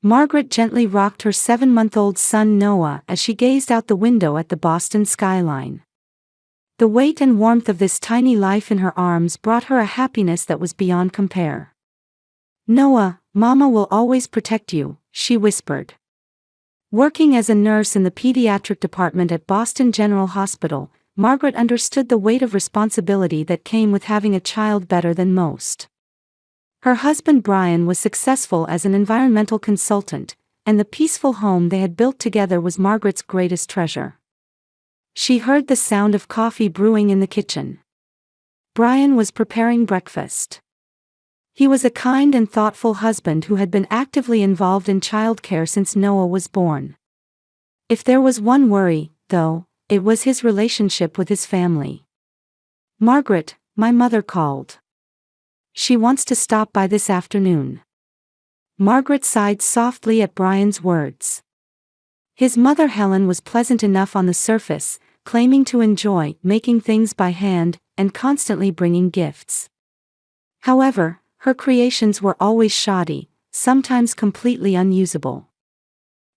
Margaret gently rocked her 7-month-old son Noah as she gazed out the window at the Boston skyline. The weight and warmth of this tiny life in her arms brought her a happiness that was beyond compare. "Noah, Mama will always protect you," she whispered. Working as a nurse in the pediatric department at Boston General Hospital, Margaret understood the weight of responsibility that came with having a child better than most. Her husband Brian was successful as an environmental consultant, and the peaceful home they had built together was Margaret's greatest treasure. She heard the sound of coffee brewing in the kitchen. Brian was preparing breakfast. He was a kind and thoughtful husband who had been actively involved in childcare since Noah was born. If there was one worry, though, it was his relationship with his family. "Margaret, my mother called. She wants to stop by this afternoon." Margaret sighed softly at Brian's words. His mother Helen was pleasant enough on the surface, claiming to enjoy making things by hand and constantly bringing gifts. However, her creations were always shoddy, sometimes completely unusable.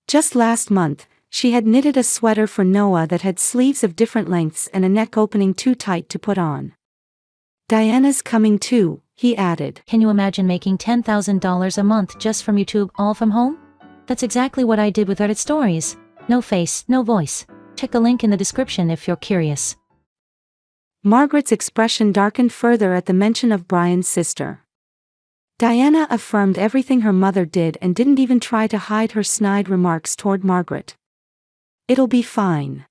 Just last month, she had knitted a sweater for Noah that had sleeves of different lengths and a neck opening too tight to put on. "Diana's coming too," he added. Can you imagine making $10,000 a month just from YouTube, all from home? That's exactly what I did with Reddit Stories. No face, no voice. Check the link in the description if you're curious. Margaret's expression darkened further at the mention of Brian's sister. Diana affirmed everything her mother did and didn't even try to hide her snide remarks toward Margaret. "It'll be fine.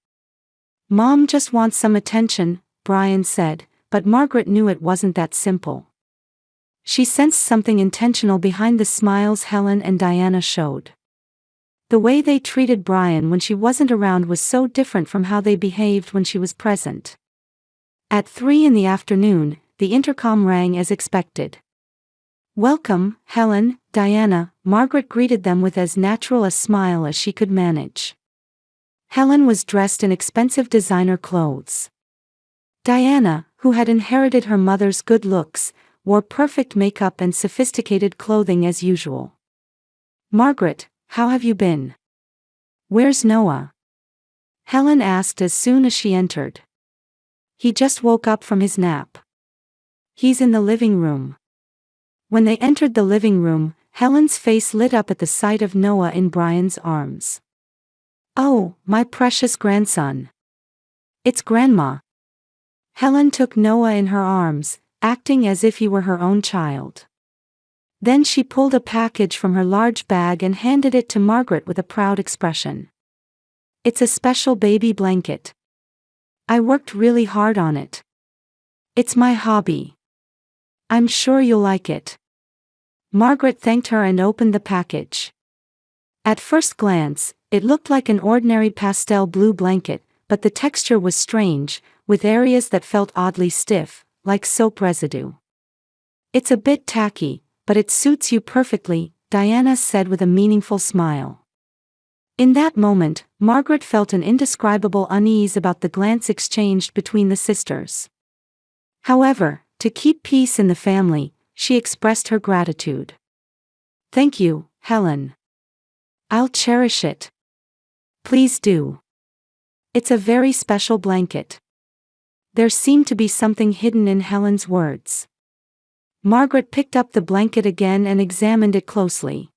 Mom just wants some attention," Brian said, but Margaret knew it wasn't that simple. She sensed something intentional behind the smiles Helen and Diana showed. The way they treated Brian when she wasn't around was so different from how they behaved when she was present. At 3 in the afternoon, the intercom rang as expected. "Welcome, Helen, Diana," Margaret greeted them with as natural a smile as she could manage. Helen was dressed in expensive designer clothes. Diana, who had inherited her mother's good looks, wore perfect makeup and sophisticated clothing as usual. "Margaret, how have you been? Where's Noah?" Helen asked as soon as she entered. "He just woke up from his nap. He's in the living room." When they entered the living room, Helen's face lit up at the sight of Noah in Brian's arms. "Oh, my precious grandson. It's Grandma." Helen took Noah in her arms, acting as if he were her own child. Then she pulled a package from her large bag and handed it to Margaret with a proud expression. "It's a special baby blanket. I worked really hard on it. It's my hobby. I'm sure you'll like it." Margaret thanked her and opened the package. At first glance, it looked like an ordinary pastel blue blanket, but the texture was strange, with areas that felt oddly stiff, like soap residue. "It's a bit tacky, but it suits you perfectly," Diana said with a meaningful smile. In that moment, Margaret felt an indescribable unease about the glance exchanged between the sisters. However, to keep peace in the family, she expressed her gratitude. "Thank you, Helen. I'll cherish it." "Please do. It's a very special blanket." There seemed to be something hidden in Helen's words. Margaret picked up the blanket again and examined it closely.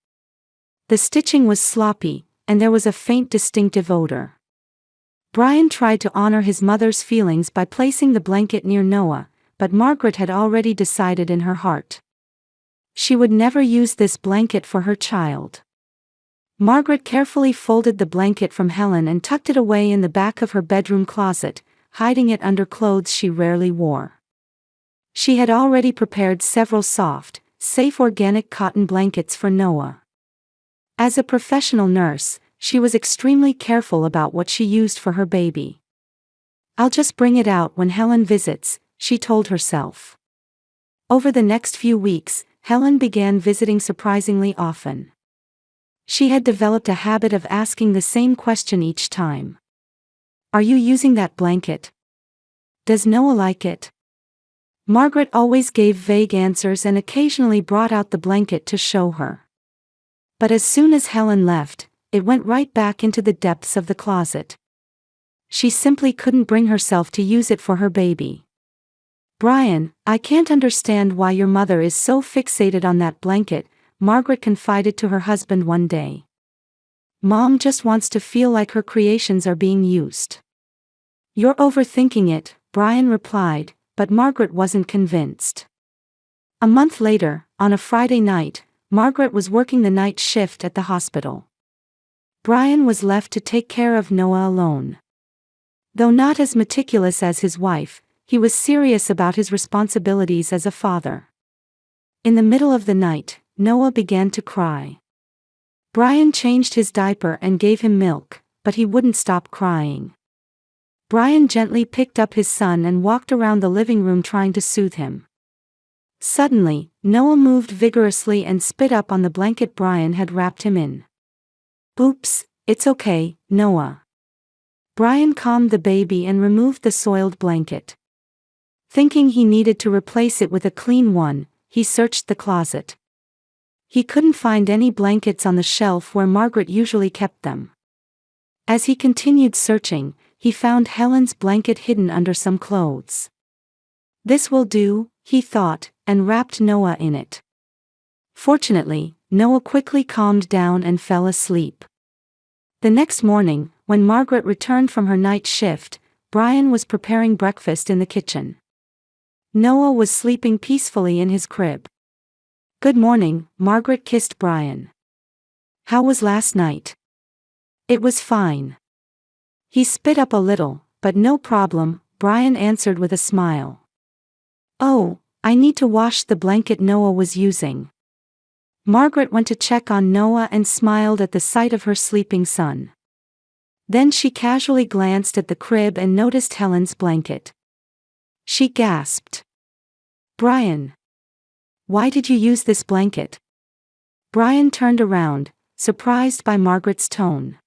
The stitching was sloppy, and there was a faint distinctive odor. Brian tried to honor his mother's feelings by placing the blanket near Noah, but Margaret had already decided in her heart. She would never use this blanket for her child. Margaret carefully folded the blanket from Helen and tucked it away in the back of her bedroom closet, hiding it under clothes she rarely wore. She had already prepared several soft, safe organic cotton blankets for Noah. As a professional nurse, she was extremely careful about what she used for her baby. "I'll just bring it out when Helen visits," she told herself. Over the next few weeks, Helen began visiting surprisingly often. She had developed a habit of asking the same question each time. "Are you using that blanket? Does Noah like it?" Margaret always gave vague answers and occasionally brought out the blanket to show her. But as soon as Helen left, it went right back into the depths of the closet. She simply couldn't bring herself to use it for her baby. "Brian, I can't understand why your mother is so fixated on that blanket," Margaret confided to her husband one day. "Mom just wants to feel like her creations are being used." "You're overthinking it," Brian replied, but Margaret wasn't convinced. A month later, on a Friday night, Margaret was working the night shift at the hospital. Brian was left to take care of Noah alone. Though not as meticulous as his wife, he was serious about his responsibilities as a father. In the middle of the night, Noah began to cry. Brian changed his diaper and gave him milk, but he wouldn't stop crying. Brian gently picked up his son and walked around the living room trying to soothe him. Suddenly, Noah moved vigorously and spit up on the blanket Brian had wrapped him in. "Oops, it's okay, Noah." Brian calmed the baby and removed the soiled blanket. Thinking he needed to replace it with a clean one, he searched the closet. He couldn't find any blankets on the shelf where Margaret usually kept them. As he continued searching, he found Helen's blanket hidden under some clothes. "This will do," he thought, and wrapped Noah in it. Fortunately, Noah quickly calmed down and fell asleep. The next morning, when Margaret returned from her night shift, Brian was preparing breakfast in the kitchen. Noah was sleeping peacefully in his crib. "Good morning," Margaret kissed Brian. "How was last night?" "It was fine." He spit up a little, but no problem, Brian answered with a smile. "Oh, I need to wash the blanket Noah was using." Margaret went to check on Noah and smiled at the sight of her sleeping son. Then she casually glanced at the crib and noticed Helen's blanket. She gasped. "Brian, why did you use this blanket?" Brian turned around, surprised by Margaret's tone.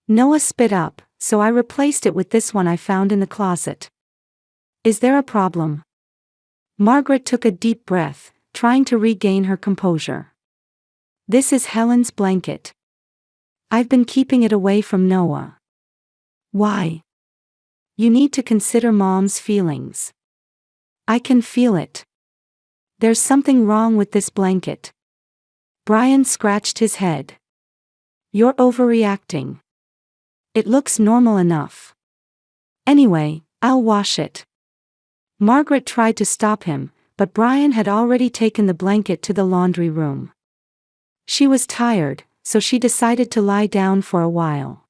"Noah spit up, so I replaced it with this one I found in the closet." "Is there a problem?" Margaret took a deep breath, trying to regain her composure. "This is Helen's blanket. I've been keeping it away from Noah." "Why?" "You need to consider Mom's feelings." "I can feel it. There's something wrong with this blanket." Brian scratched his head. "You're overreacting. It looks normal enough. Anyway, I'll wash it." Margaret tried to stop him, but Brian had already taken the blanket to the laundry room. She was tired, so she decided to lie down for a while.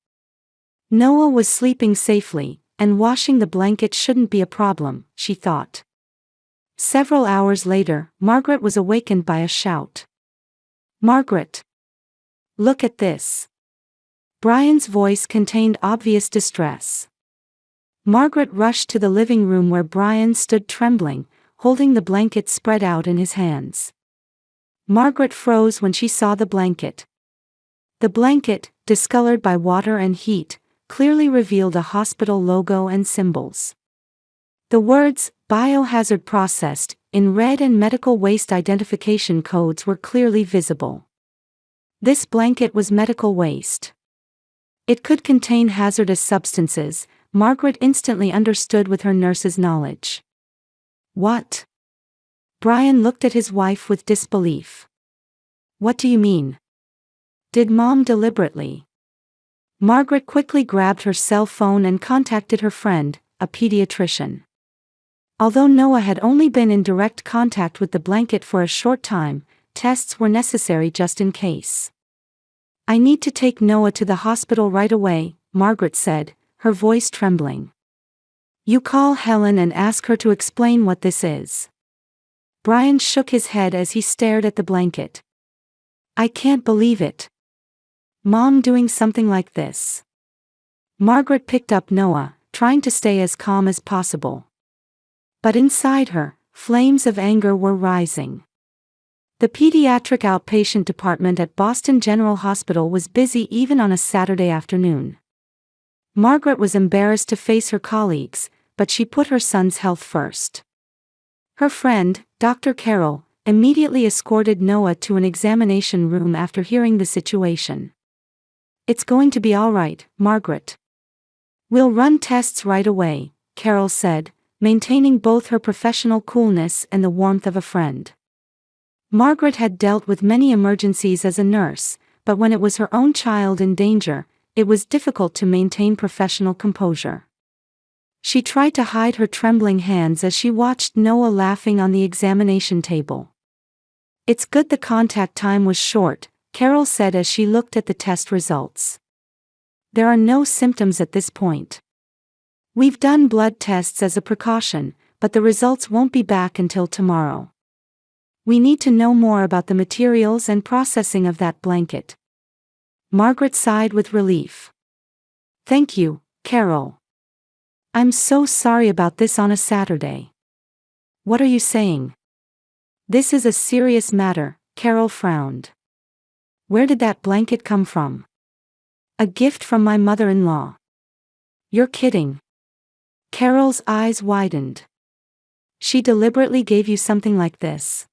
Noah was sleeping safely, and washing the blanket shouldn't be a problem, she thought. Several hours later, Margaret was awakened by a shout. "Margaret! Look at this." Brian's voice contained obvious distress. Margaret rushed to the living room where Brian stood trembling, holding the blanket spread out in his hands. Margaret froze when she saw the blanket. The blanket, discolored by water and heat, clearly revealed a hospital logo and symbols. The words, "Biohazard Processed," in red and medical waste identification codes were clearly visible. This blanket was medical waste. It could contain hazardous substances, Margaret instantly understood with her nurse's knowledge. "What?" Brian looked at his wife with disbelief. "What do you mean? Did Mom deliberately?" Margaret quickly grabbed her cell phone and contacted her friend, a pediatrician. Although Noah had only been in direct contact with the blanket for a short time, tests were necessary just in case. "I need to take Noah to the hospital right away," Margaret said, her voice trembling. "You call Helen and ask her to explain what this is." Brian shook his head as he stared at the blanket. "I can't believe it. Mom doing something like this." Margaret picked up Noah, trying to stay as calm as possible. But inside her, flames of anger were rising. The pediatric outpatient department at Boston General Hospital was busy even on a Saturday afternoon. Margaret was embarrassed to face her colleagues, but she put her son's health first. Her friend, Dr. Carroll, immediately escorted Noah to an examination room after hearing the situation. "It's going to be all right, Margaret. We'll run tests right away," Carol said, maintaining both her professional coolness and the warmth of a friend. Margaret had dealt with many emergencies as a nurse, but when it was her own child in danger, it was difficult to maintain professional composure. She tried to hide her trembling hands as she watched Noah laughing on the examination table. "It's good the contact time was short," Carol said as she looked at the test results. "There are no symptoms at this point. We've done blood tests as a precaution, but the results won't be back until tomorrow. We need to know more about the materials and processing of that blanket." Margaret sighed with relief. "Thank you, Carol. I'm so sorry about this on a Saturday." "What are you saying?" "This is a serious matter," Carol frowned. "Where did that blanket come from?" "A gift from my mother-in-law." "You're kidding." Carol's eyes widened. "She deliberately gave you something like this?"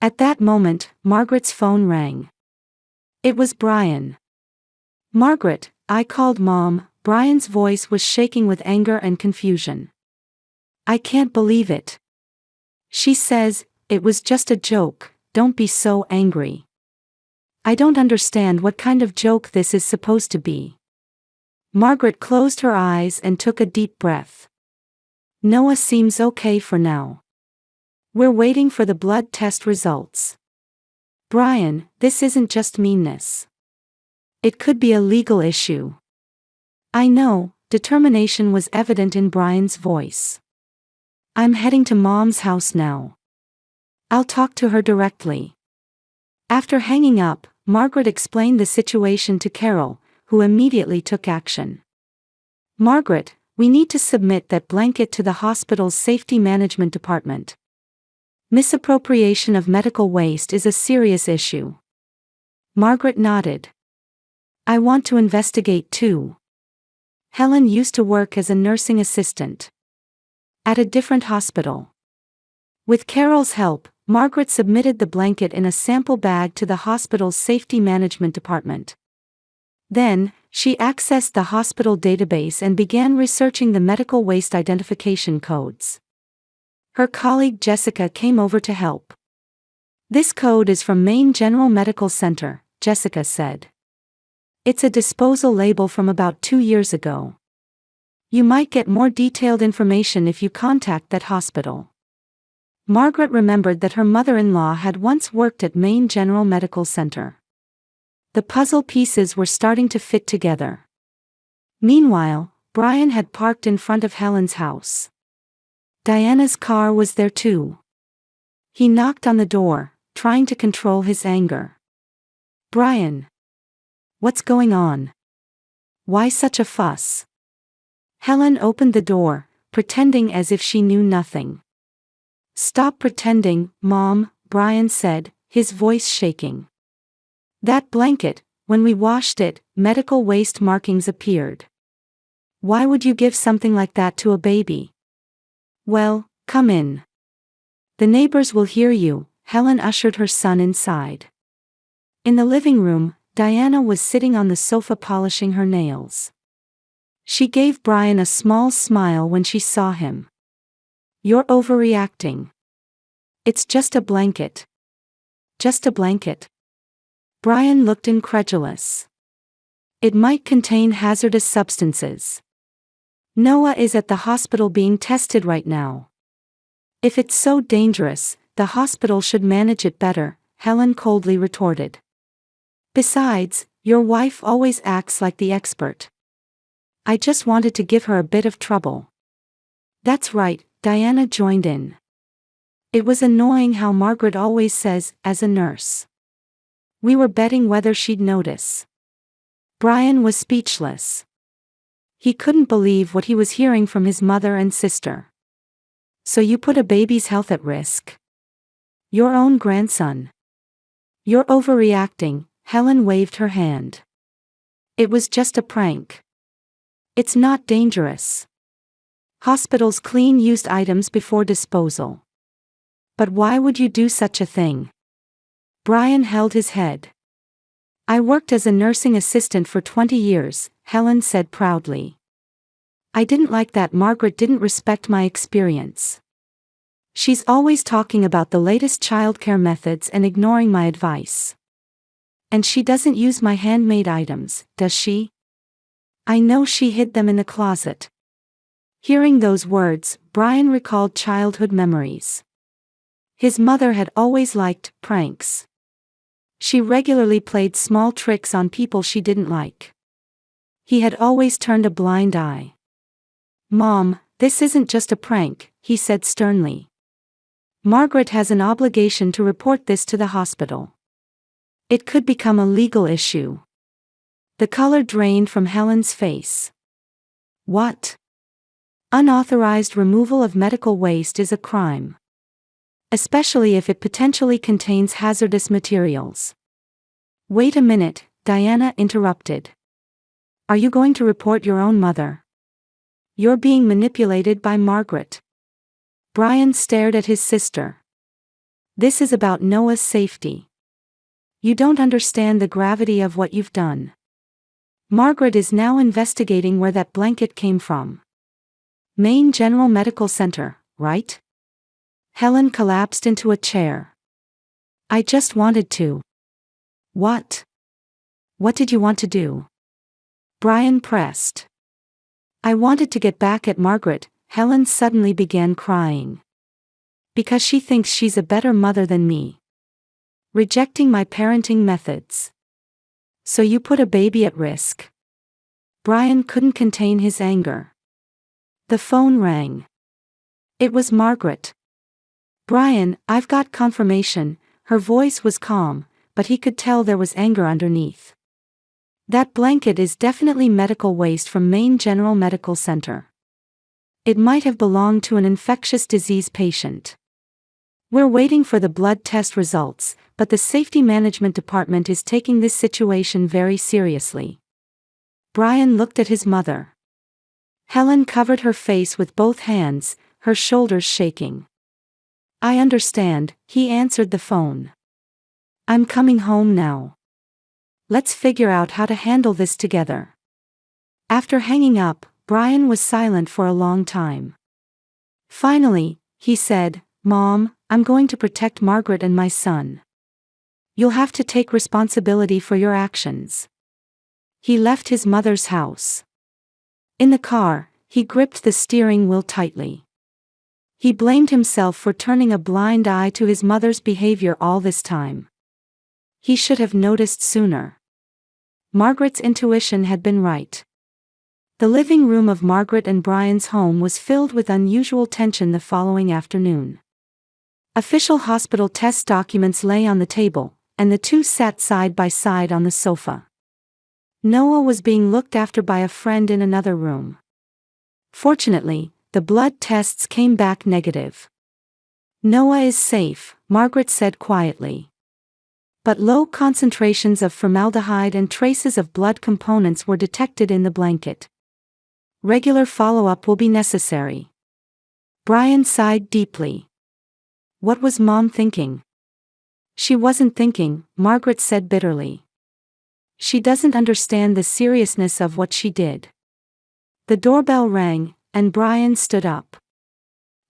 At that moment, Margaret's phone rang. It was Brian. "Margaret, I called Mom." Brian's voice was shaking with anger and confusion. "I can't believe it. She says, it was just a joke. Don't be so angry." "I don't understand what kind of joke this is supposed to be." Margaret closed her eyes and took a deep breath. "Noah seems okay for now. We're waiting for the blood test results." "Brian, this isn't just meanness. It could be a legal issue." "I know," determination was evident in Brian's voice. "I'm heading to Mom's house now. I'll talk to her directly." After hanging up, Margaret explained the situation to Carol, who immediately took action. "Margaret, we need to submit that blanket to the hospital's safety management department. Misappropriation of medical waste is a serious issue." Margaret nodded. "I want to investigate too. Helen used to work as a nursing assistant at a different hospital." With Carol's help, Margaret submitted the blanket in a sample bag to the hospital's safety management department. Then, she accessed the hospital database and began researching the medical waste identification codes. Her colleague Jessica came over to help. "This code is from Maine General Medical Center," Jessica said. "It's a disposal label from about 2 years ago. You might get more detailed information if you contact that hospital." Margaret remembered that her mother-in-law had once worked at Maine General Medical Center. The puzzle pieces were starting to fit together. Meanwhile, Brian had parked in front of Helen's house. Diana's car was there too. He knocked on the door, trying to control his anger. "Brian. What's going on? Why such a fuss?" Helen opened the door, pretending as if she knew nothing. "Stop pretending, Mom," Brian said, his voice shaking. "That blanket, when we washed it, medical waste markings appeared. Why would you give something like that to a baby?" "Well, come in. The neighbors will hear you." Helen ushered her son inside. In the living room, Diana was sitting on the sofa polishing her nails. She gave Brian a small smile when she saw him. "You're overreacting. It's just a blanket." "Just a blanket?" Brian looked incredulous. "It might contain hazardous substances. Noah is at the hospital being tested right now. If it's so dangerous, the hospital should manage it better," Helen coldly retorted. "Besides, your wife always acts like the expert. I just wanted to give her a bit of trouble." "That's right," Diana joined in. It was annoying how Margaret always says, "as a nurse." We were betting whether she'd notice. Brian was speechless. He couldn't believe what he was hearing from his mother and sister. "So you put a baby's health at risk? Your own grandson?" "You're overreacting," Helen waved her hand. "It was just a prank. It's not dangerous. Hospitals clean used items before disposal." But why would you do such a thing? Brian held his head. I worked as a nursing assistant for 20 years, Helen said proudly. I didn't like that Margaret didn't respect my experience. She's always talking about the latest childcare methods and ignoring my advice. And she doesn't use my handmade items, does she? I know she hid them in the closet. Hearing those words, Brian recalled childhood memories. His mother had always liked pranks. She regularly played small tricks on people she didn't like. He had always turned a blind eye. Mom, this isn't just a prank, he said sternly. Margaret has an obligation to report this to the hospital. It could become a legal issue. The color drained from Helen's face. What? Unauthorized removal of medical waste is a crime. Especially if it potentially contains hazardous materials. Wait a minute, Diana interrupted. Are you going to report your own mother? You're being manipulated by Margaret. Brian stared at his sister. This is about Noah's safety. You don't understand the gravity of what you've done. Margaret is now investigating where that blanket came from. Maine General Medical Center, right? Helen collapsed into a chair. I just wanted to. What? What did you want to do? Brian pressed. I wanted to get back at Margaret. Helen suddenly began crying. Because she thinks she's a better mother than me. Rejecting my parenting methods. So you put a baby at risk. Brian couldn't contain his anger. The phone rang. It was Margaret. Brian, I've got confirmation. Her voice was calm, but he could tell there was anger underneath. That blanket is definitely medical waste from Maine General Medical Center. It might have belonged to an infectious disease patient. We're waiting for the blood test results, but the Safety Management Department is taking this situation very seriously. Brian looked at his mother. Helen covered her face with both hands, her shoulders shaking. I understand, he answered the phone. I'm coming home now. Let's figure out how to handle this together. After hanging up, Brian was silent for a long time. Finally, he said, Mom, I'm going to protect Margaret and my son. You'll have to take responsibility for your actions. He left his mother's house. In the car, he gripped the steering wheel tightly. He blamed himself for turning a blind eye to his mother's behavior all this time. He should have noticed sooner. Margaret's intuition had been right. The living room of Margaret and Brian's home was filled with unusual tension the following afternoon. Official hospital test documents lay on the table, and the two sat side by side on the sofa. Noah was being looked after by a friend in another room. Fortunately, the blood tests came back negative. Noah is safe, Margaret said quietly. But low concentrations of formaldehyde and traces of blood components were detected in the blanket. Regular follow-up will be necessary. Brian sighed deeply. What was Mom thinking? She wasn't thinking, Margaret said bitterly. She doesn't understand the seriousness of what she did. The doorbell rang, and Brian stood up.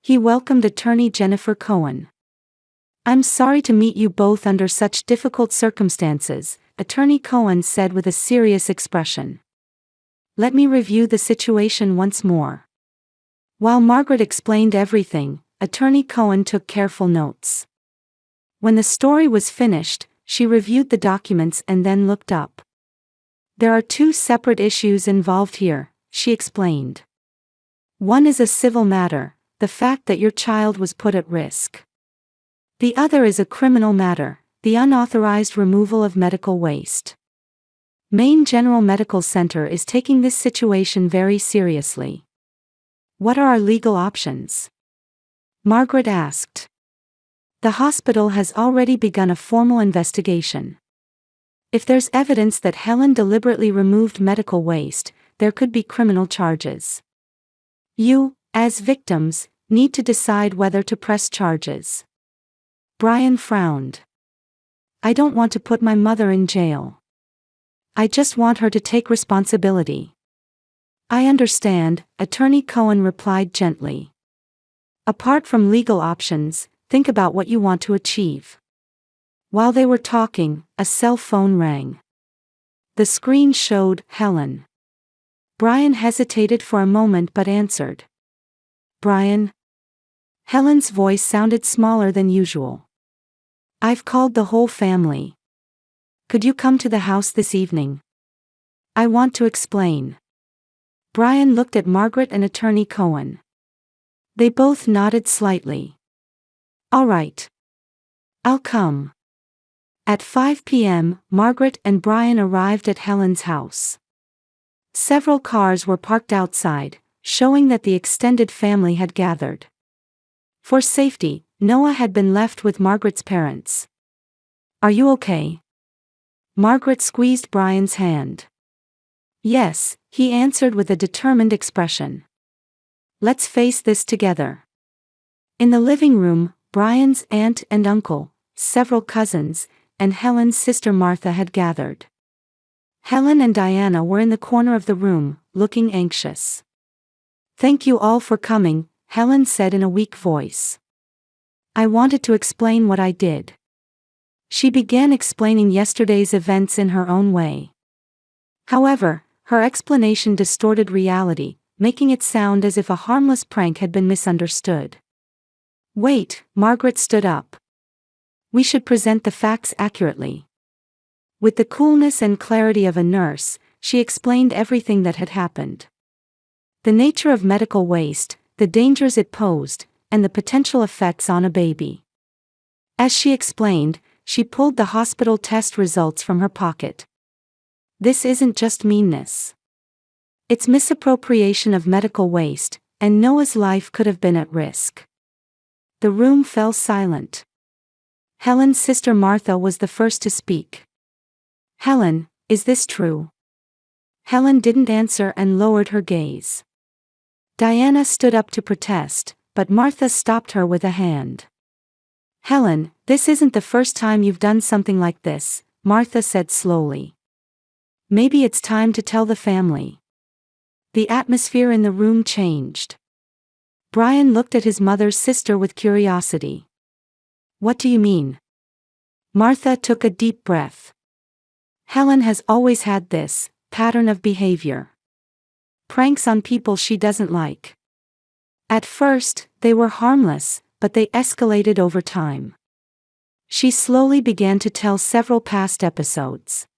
He welcomed attorney Jennifer Cohen. I'm sorry to meet you both under such difficult circumstances, Attorney Cohen said with a serious expression. Let me review the situation once more. While Margaret explained everything, Attorney Cohen took careful notes. When the story was finished, she reviewed the documents and then looked up. There are two separate issues involved here, she explained. One is a civil matter, the fact that your child was put at risk. The other is a criminal matter, the unauthorized removal of medical waste. Maine General Medical Center is taking this situation very seriously. What are our legal options? Margaret asked. The hospital has already begun a formal investigation. If there's evidence that Helen deliberately removed medical waste, there could be criminal charges. You, as victims, need to decide whether to press charges. Brian frowned. I don't want to put my mother in jail. I just want her to take responsibility. I understand, Attorney Cohen replied gently. Apart from legal options, think about what you want to achieve. While they were talking, a cell phone rang. The screen showed Helen. Brian hesitated for a moment but answered. Brian? Helen's voice sounded smaller than usual. I've called the whole family. Could you come to the house this evening? I want to explain. Brian looked at Margaret and Attorney Cohen. They both nodded slightly. All right. I'll come. At 5 p.m., Margaret and Brian arrived at Helen's house. Several cars were parked outside, showing that the extended family had gathered. For safety, Noah had been left with Margaret's parents. Are you okay? Margaret squeezed Brian's hand. Yes, he answered with a determined expression. Let's face this together. In the living room, Brian's aunt and uncle, several cousins, and Helen's sister Martha had gathered. Helen and Diana were in the corner of the room, looking anxious. Thank you all for coming, Helen said in a weak voice. I wanted to explain what I did. She began explaining yesterday's events in her own way. However, her explanation distorted reality, making it sound as if a harmless prank had been misunderstood. Wait, Margaret stood up. We should present the facts accurately. With the coolness and clarity of a nurse, she explained everything that had happened. The nature of medical waste, the dangers it posed, and the potential effects on a baby. As she explained, she pulled the hospital test results from her pocket. This isn't just meanness. It's misappropriation of medical waste, and Noah's life could have been at risk. The room fell silent. Helen's sister Martha was the first to speak. Helen, is this true? Helen didn't answer and lowered her gaze. Diana stood up to protest, but Martha stopped her with a hand. Helen, this isn't the first time you've done something like this, Martha said slowly. Maybe it's time to tell the family. The atmosphere in the room changed. Brian looked at his mother's sister with curiosity. What do you mean? Martha took a deep breath. Helen has always had this pattern of behavior. Pranks on people she doesn't like. At first, they were harmless, but they escalated over time. She slowly began to tell several past episodes.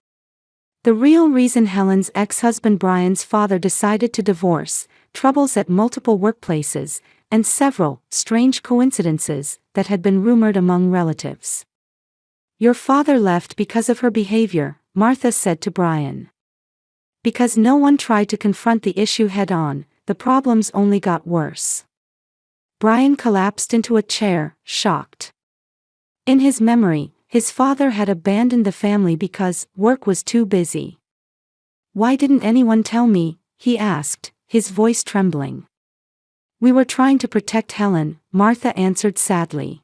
The real reason Helen's ex-husband Brian's father decided to divorce, troubles at multiple workplaces, and several strange coincidences that had been rumored among relatives. Your father left because of her behavior, Martha said to Brian. Because no one tried to confront the issue head-on, the problems only got worse. Brian collapsed into a chair, shocked. In his memory, his father had abandoned the family because work was too busy. Why didn't anyone tell me? He asked, his voice trembling. We were trying to protect Helen, Martha answered sadly.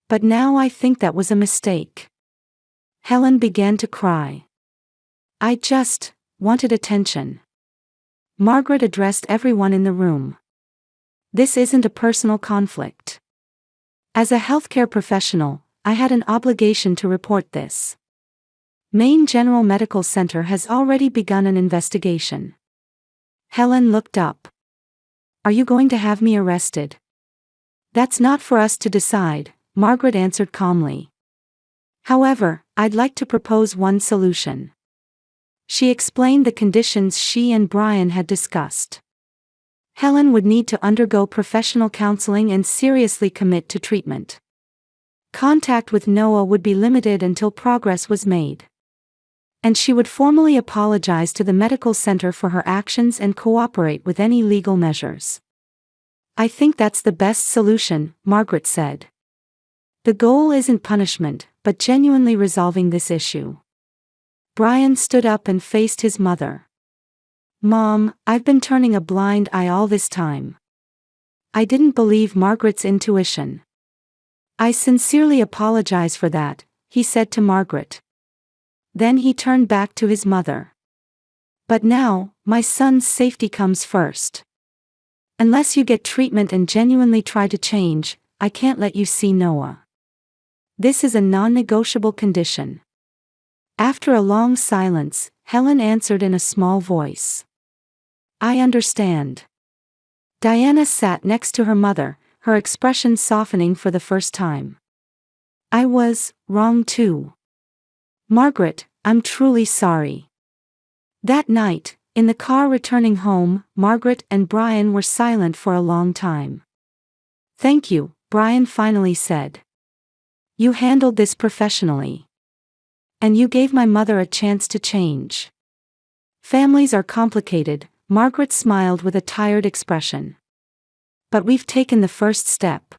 But now I think that was a mistake. Helen began to cry. I just wanted attention. Margaret addressed everyone in the room. This isn't a personal conflict. As a healthcare professional, I had an obligation to report this. Maine General Medical Center has already begun an investigation. Helen looked up. Are you going to have me arrested? That's not for us to decide, Margaret answered calmly. However, I'd like to propose one solution. She explained the conditions she and Brian had discussed. Helen would need to undergo professional counseling and seriously commit to treatment. Contact with Noah would be limited until progress was made. And she would formally apologize to the medical center for her actions and cooperate with any legal measures. I think that's the best solution, Margaret said. The goal isn't punishment, but genuinely resolving this issue. Brian stood up and faced his mother. Mom, I've been turning a blind eye all this time. I didn't believe Margaret's intuition. "I sincerely apologize for that," he said to Margaret. Then he turned back to his mother. "But now, my son's safety comes first. Unless you get treatment and genuinely try to change, I can't let you see Noah. This is a non-negotiable condition." After a long silence, Helen answered in a small voice. "I understand." Diana sat next to her mother, her expression softening for the first time. "I was wrong too. Margaret, I'm truly sorry." That night, in the car returning home, Margaret and Brian were silent for a long time. "Thank you," Brian finally said. "You handled this professionally. And you gave my mother a chance to change." "Families are complicated," Margaret smiled with a tired expression. "But we've taken the first step.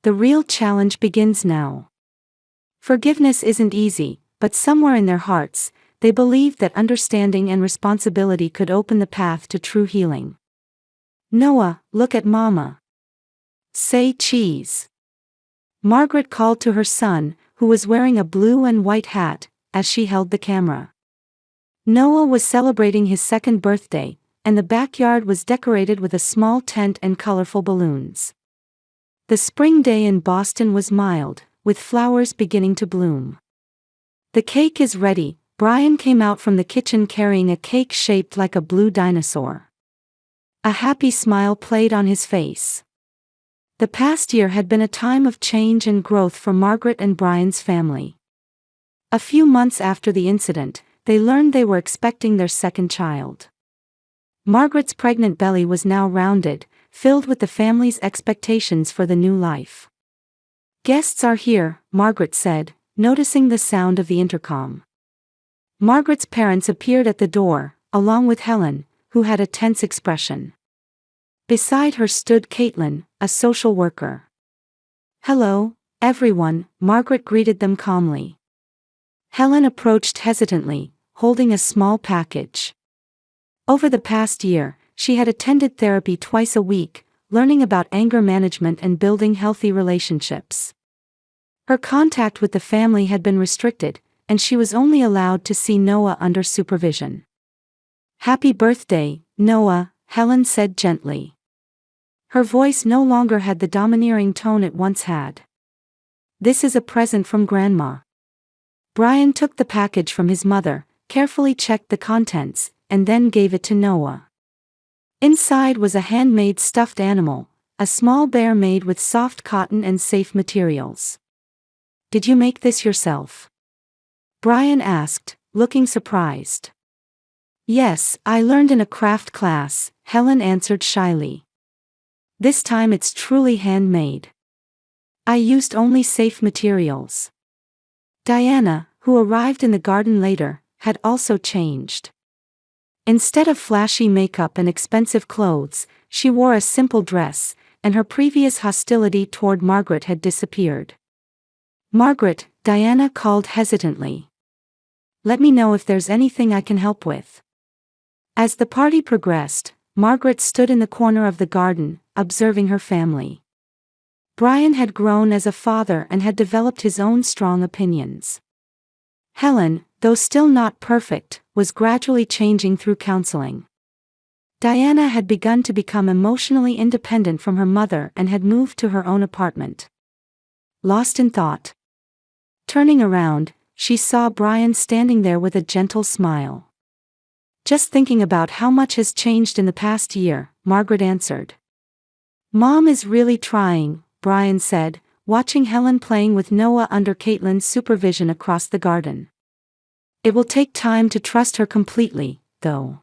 The real challenge begins now." Forgiveness isn't easy, but somewhere in their hearts, they believed that understanding and responsibility could open the path to true healing. "Noah, look at Mama. Say cheese." Margaret called to her son, who was wearing a blue and white hat, as she held the camera. Noah was celebrating his second birthday, and the backyard was decorated with a small tent and colorful balloons. The spring day in Boston was mild, with flowers beginning to bloom. "The cake is ready." Brian came out from the kitchen carrying a cake shaped like a blue dinosaur. A happy smile played on his face. The past year had been a time of change and growth for Margaret and Brian's family. A few months after the incident, they learned they were expecting their second child. Margaret's pregnant belly was now rounded, filled with the family's expectations for the new life. "Guests are here," Margaret said, noticing the sound of the intercom. Margaret's parents appeared at the door, along with Helen, who had a tense expression. Beside her stood Caitlin, a social worker. "Hello, everyone," Margaret greeted them calmly. Helen approached hesitantly, holding a small package. Over the past year, she had attended therapy twice a week, learning about anger management and building healthy relationships. Her contact with the family had been restricted, and she was only allowed to see Noah under supervision. "Happy birthday, Noah," Helen said gently. Her voice no longer had the domineering tone it once had. "This is a present from Grandma." Brian took the package from his mother, carefully checked the contents, and then gave it to Noah. Inside was a handmade stuffed animal, a small bear made with soft cotton and safe materials. "Did you make this yourself?" Brian asked, looking surprised. "Yes, I learned in a craft class," Helen answered shyly. "This time it's truly handmade. I used only safe materials." Diana, who arrived in the garden later, had also changed. Instead of flashy makeup and expensive clothes, she wore a simple dress, and her previous hostility toward Margaret had disappeared. "Margaret," Diana called hesitantly. "Let me know if there's anything I can help with." As the party progressed, Margaret stood in the corner of the garden, observing her family. Brian had grown as a father and had developed his own strong opinions. Helen, though still not perfect, was gradually changing through counseling. Diana had begun to become emotionally independent from her mother and had moved to her own apartment. Lost in thought. Turning around, she saw Brian standing there with a gentle smile. "Just thinking about how much has changed in the past year," Margaret answered. "Mom is really trying," Brian said, watching Helen playing with Noah under Caitlin's supervision across the garden. "It will take time to trust her completely, though."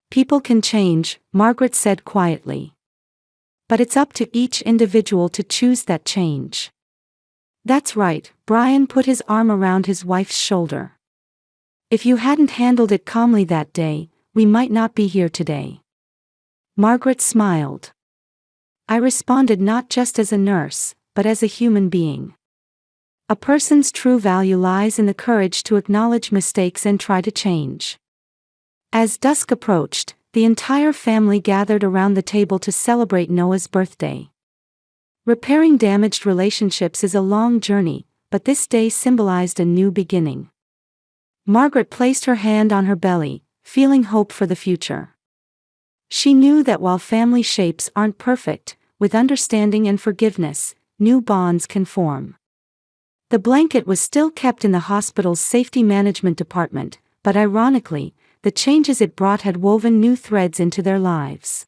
"People can change," Margaret said quietly. "But it's up to each individual to choose that change." "That's right," Brian put his arm around his wife's shoulder. "If you hadn't handled it calmly that day, we might not be here today." Margaret smiled. "I responded not just as a nurse, but as a human being. A person's true value lies in the courage to acknowledge mistakes and try to change." As dusk approached, the entire family gathered around the table to celebrate Noah's birthday. Repairing damaged relationships is a long journey, but this day symbolized a new beginning. Margaret placed her hand on her belly, feeling hope for the future. She knew that while family shapes aren't perfect, with understanding and forgiveness, new bonds can form. The blanket was still kept in the hospital's safety management department, but ironically, the changes it brought had woven new threads into their lives.